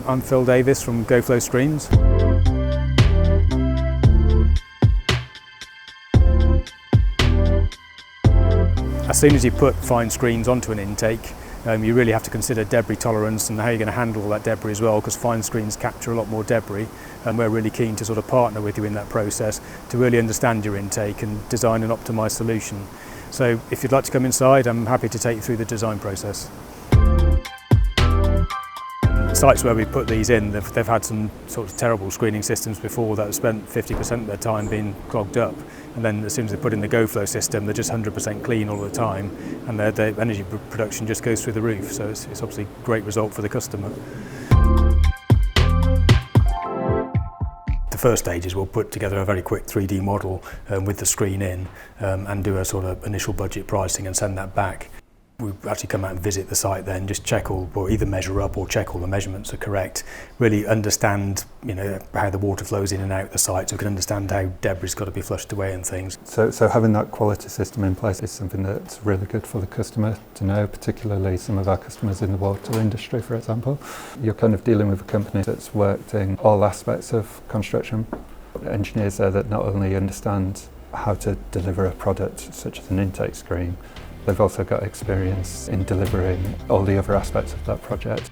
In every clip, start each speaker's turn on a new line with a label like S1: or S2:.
S1: I'm Phil Davis from GoFlo Screens. As soon as you put fine screens onto an intake, you really have to consider debris tolerance and how you're going to handle all that debris as well, because fine screens capture a lot more debris, and we're really keen to sort of partner with you in that process to really understand your intake and design an optimised solution. So if you'd like to come inside, I'm happy to take you through the design process. Sites where we put these in, they've had some sort of terrible screening systems before that have spent 50% of their time being clogged up, and then as soon as they put in the GoFlo system, they're just 100% clean all the time, and their energy production just goes through the roof. So it's obviously a great result for the customer. The first stage is we'll put together a very quick 3D model with the screen in and do a sort of initial budget pricing and send that back. We actually come out and visit the site then, just check or either measure up or check all the measurements are correct, really understand how the water flows in and out the site, so we can understand how debris has got to be flushed away and things.
S2: So having that quality system in place is something that's really good for the customer to know, particularly some of our customers in the water industry, for example. You're kind of dealing with a company that's worked in all aspects of construction. Engineers there that not only understand how to deliver a product such as an intake screen, they've also got experience in delivering all the other aspects of that project.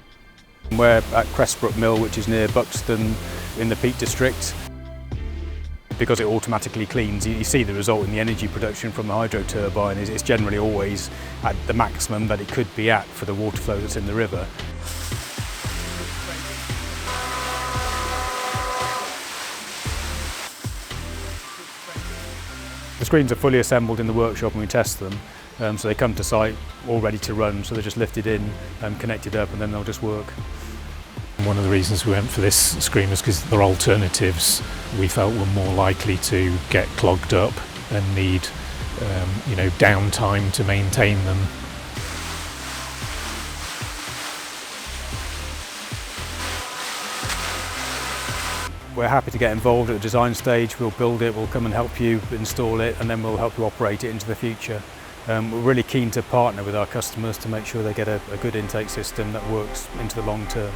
S1: We're at Crestbrook Mill, which is near Buxton in the Peak District. Because it automatically cleans, you see the result in the energy production from the hydro turbine is generally always at the maximum that it could be at for the water flow that's in the river. The screens are fully assembled in the workshop and we test them. So they come to site all ready to run, so they're just lifted in, connected up, and then they'll just work.
S3: One of the reasons we went for this screen was because their alternatives we felt were more likely to get clogged up and need downtime to maintain them.
S1: We're happy to get involved at the design stage. We'll build it, we'll come and help you install it, and then we'll help you operate it into the future. We're really keen to partner with our customers to make sure they get a good intake system that works into the long term.